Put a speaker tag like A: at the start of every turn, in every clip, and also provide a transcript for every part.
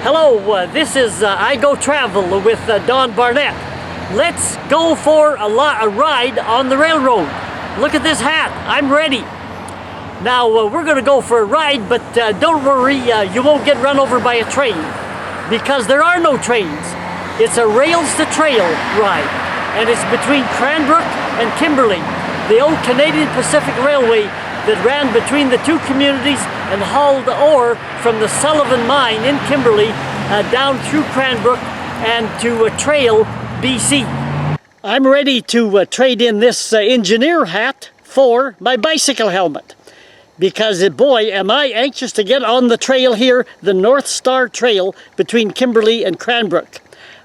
A: Hello, this is I Go Travel with Don Barnett. Let's go for a ride on the railroad. Look at this hat, I'm ready. Now we're going to go for a ride, but don't worry, you won't get run over by a train because there are no trains. It's a rails to trail ride, and it's between Cranbrook and Kimberley, the old Canadian Pacific Railway that ran between the two communities and hauled ore from the Sullivan mine in Kimberley down through Cranbrook and to Trail, BC. I'm ready to trade in this engineer hat for my bicycle helmet because boy am I anxious to get on the trail here, the North Star Trail between Kimberley and Cranbrook.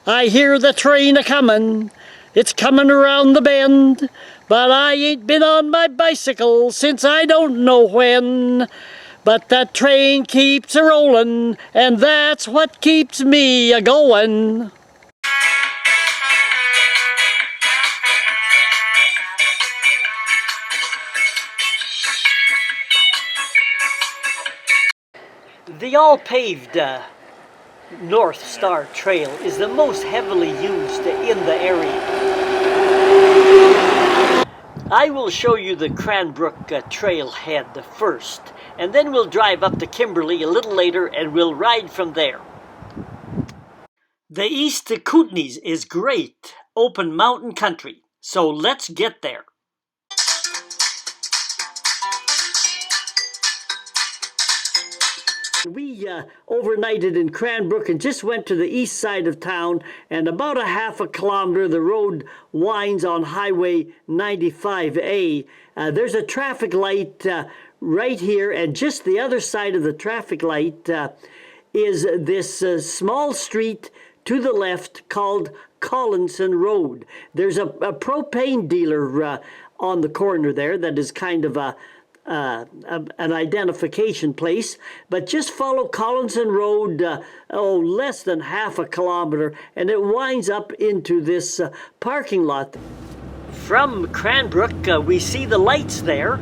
A: I hear the train a-comin', it's coming around the bend, but I ain't been on my bicycle since I don't know when. But that train keeps a-rollin', and that's what keeps me a-goin'. The all-paved North Star Trail is the most heavily used in the area. I will show you the Cranbrook trailhead first, and then we'll drive up to Kimberley a little later and we'll ride from there. The east to Kootenays is great, open mountain country, so let's get there. We overnighted in Cranbrook and just went to the east side of town, and about a half a kilometer the road winds on Highway 95A. There's a traffic light right here, and just the other side of the traffic light is this small street to the left called Collinson Road. There's a propane dealer on the corner there that is kind of an identification place, but just follow Collinson Road, less than half a kilometer, and it winds up into this parking lot. From Cranbrook, we see the lights there,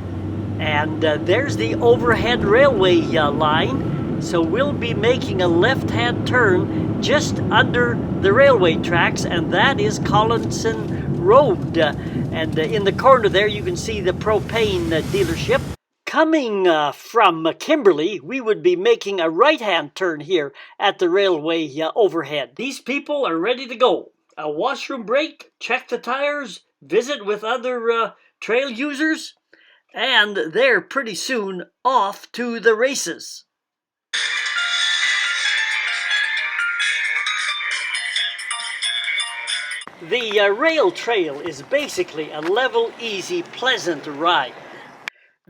A: and there's the overhead railway line, so we'll be making a left-hand turn just under the railway tracks, and that is Collinson Road. And in the corner there you can see the propane dealership. Coming from Kimberley, we would be making a right-hand turn here at the railway overhead. These people are ready to go. A washroom break, check the tires, visit with other trail users, and they're pretty soon off to the races. The rail trail is basically a level, easy, pleasant ride.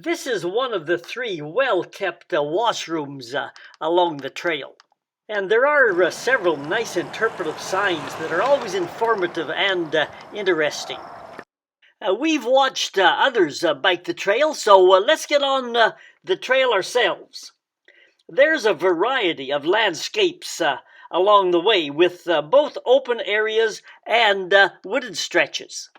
A: This is one of the 3 well-kept washrooms along the trail. And there are several nice interpretive signs that are always informative and interesting. We've watched others bike the trail, so let's get on the trail ourselves. There's a variety of landscapes along the way with both open areas and wooded stretches.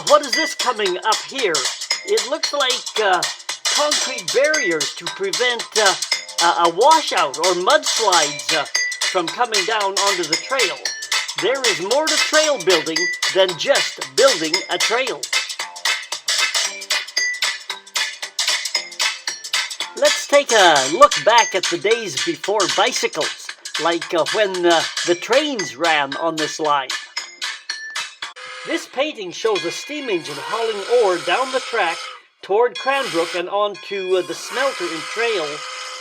A: What is this coming up here? It looks like concrete barriers to prevent a washout or mudslides from coming down onto the trail. There is more to trail building than just building a trail. Let's take a look back at the days before bicycles, like when the trains ran on this line. This painting shows a steam engine hauling ore down the track toward Cranbrook and onto the smelter in Trail,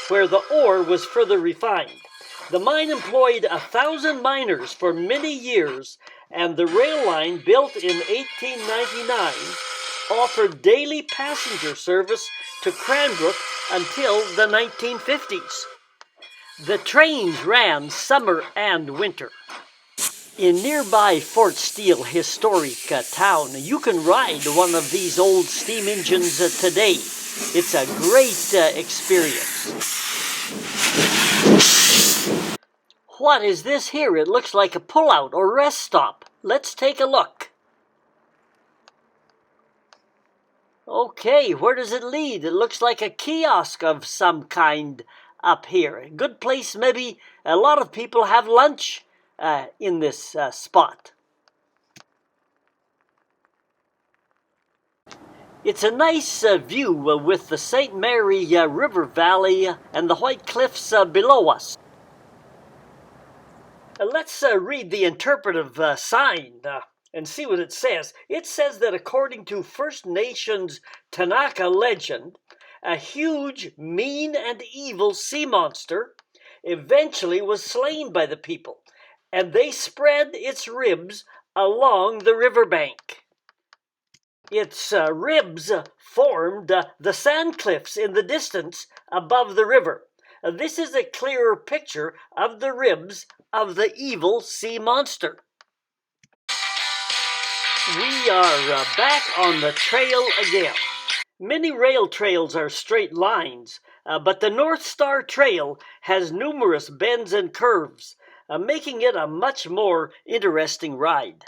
A: where the ore was further refined. The mine employed 1,000 miners for many years, and the rail line, built in 1899, offered daily passenger service to Cranbrook until the 1950s. The trains ran summer and winter. In nearby Fort Steele historic town, you can ride one of these old steam engines today. It's a great experience. What is this here? It looks like a pullout or rest stop. Let's take a look. Okay, where does it lead? It looks like a kiosk of some kind up here. A good place, maybe a lot of people have lunch in this spot. It's a nice view with the St. Mary River Valley and the White Cliffs below us. Let's read the interpretive sign and see what it says. It says that according to First Nation's Ktunaxa legend, a huge, mean, and evil sea monster eventually was slain by the people, and they spread its ribs along the riverbank. Its ribs formed the sand cliffs in the distance above the river. This is a clearer picture of the ribs of the evil sea monster. We are back on the trail again. Many rail trails are straight lines, but the North Star Trail has numerous bends and curves, making it a much more interesting ride.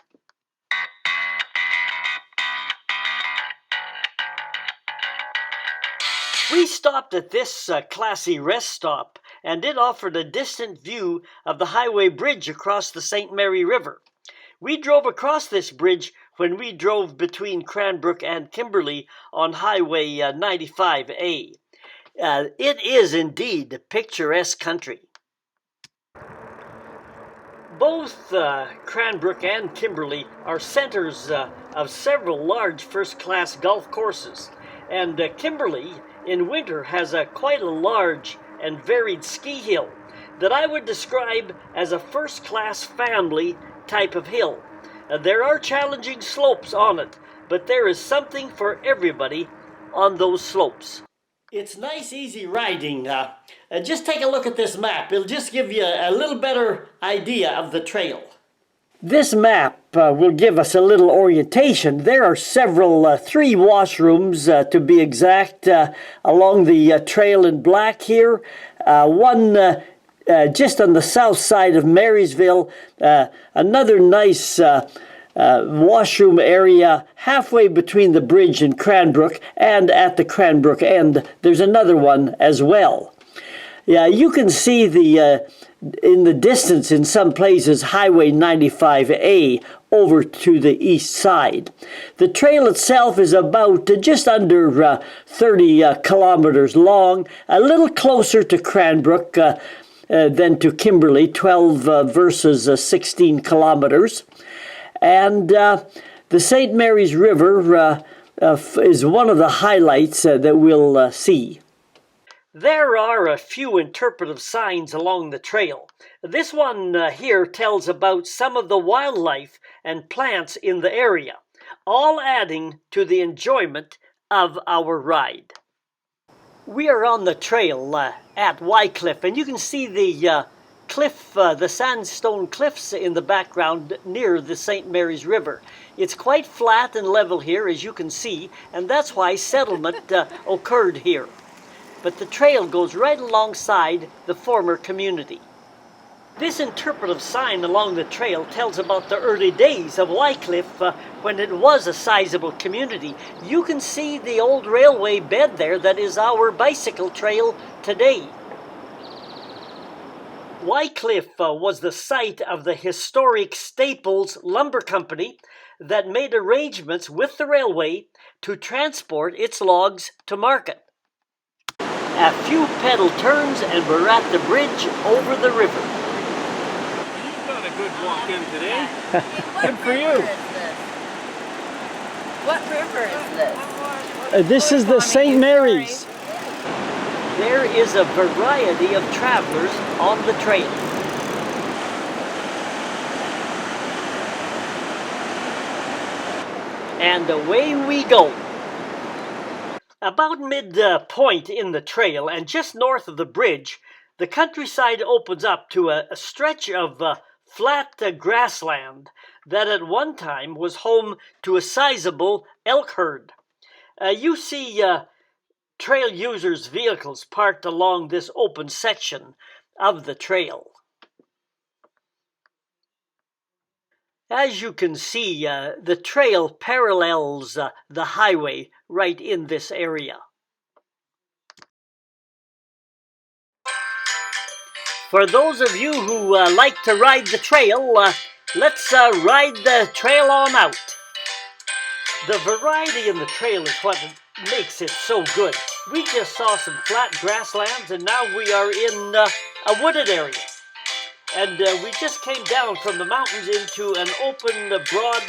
A: We stopped at this classy rest stop, and it offered a distant view of the highway bridge across the St. Mary River. We drove across this bridge when we drove between Cranbrook and Kimberley on Highway 95A. It is indeed picturesque country. Both Cranbrook and Kimberley are centers of several large first-class golf courses, and Kimberley in winter has quite a large and varied ski hill that I would describe as a first-class family type of hill. There are challenging slopes on it, but there is something for everybody on those slopes. It's nice, easy riding. Just take a look at this map. It'll just give you a little better idea of the trail. This map will give us a little orientation. There are several, 3 washrooms to be exact, along the trail in black here. One just on the south side of Marysville, another nice washroom area halfway between the bridge and Cranbrook, and at the Cranbrook end, there's another one as well. Yeah, you can see the in the distance in some places Highway 95A over to the east side. The trail itself is about just under 30 kilometers long, a little closer to Cranbrook than to Kimberley, 12 versus 16 kilometers. And the St. Mary's River is one of the highlights that we'll see. There are a few interpretive signs along the trail. This one here tells about some of the wildlife and plants in the area, all adding to the enjoyment of our ride. We are on the trail at Wycliffe, and you can see the cliff, the sandstone cliffs in the background near the St. Mary's River. It's quite flat and level here, as you can see, and that's why settlement occurred here. But the trail goes right alongside the former community. This interpretive sign along the trail tells about the early days of Wycliffe when it was a sizable community. You can see the old railway bed there that is our bicycle trail today. Wycliffe was the site of the historic Staples Lumber Company that made arrangements with the railway to transport its logs to market. A few pedal turns and we're at the bridge over the river.
B: You've got a good walk in today.
C: Good for you. What river is this?
A: This is the St. Mary's. There is a variety of travelers on the trail. And away we go. About mid-point in the trail and just north of the bridge, the countryside opens up to a stretch of flat grassland that at one time was home to a sizable elk herd. You see trail users' vehicles parked along this open section of the trail. As you can see, the trail parallels the highway right in this area. For those of you who like to ride the trail, let's ride the trail on out. The variety in the trail is what makes it so good. We just saw some flat grasslands and now we are in a wooded area. And we just came down from the mountains into an open, broad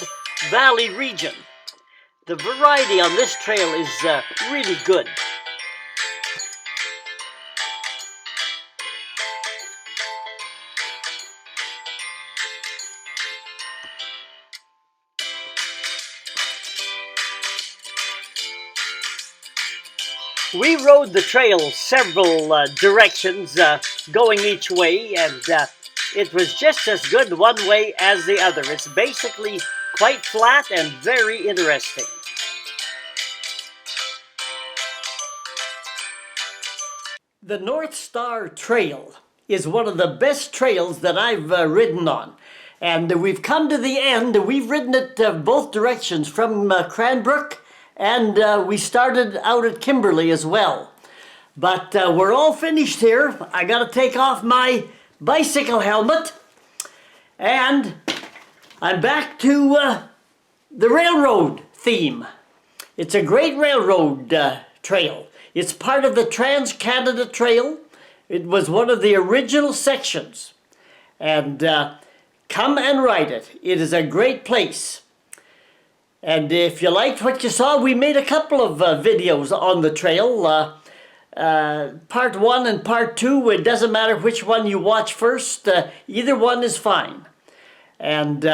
A: valley region. The variety on this trail is really good. We rode the trail several directions going each way, and it was just as good one way as the other. It's basically quite flat and very interesting. The North Star Trail is one of the best trails that I've ridden on. And we've come to the end. We've ridden it both directions from Cranbrook, and we started out at Kimberley as well. But we're all finished here. I got to take off my bicycle helmet, and I'm back to the railroad theme. It's a great railroad trail. It's part of the Trans-Canada Trail. It was one of the original sections. And come and ride it. It is a great place. And if you liked what you saw, we made a couple of videos on the trail. Part 1 and part 2, it doesn't matter which one you watch first. Either one is fine. And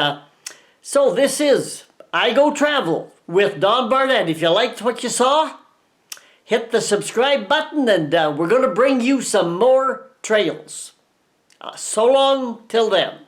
A: so this is I Go Travel with Don Barnett. If you liked what you saw, hit the subscribe button, and we're going to bring you some more trails. So long till then.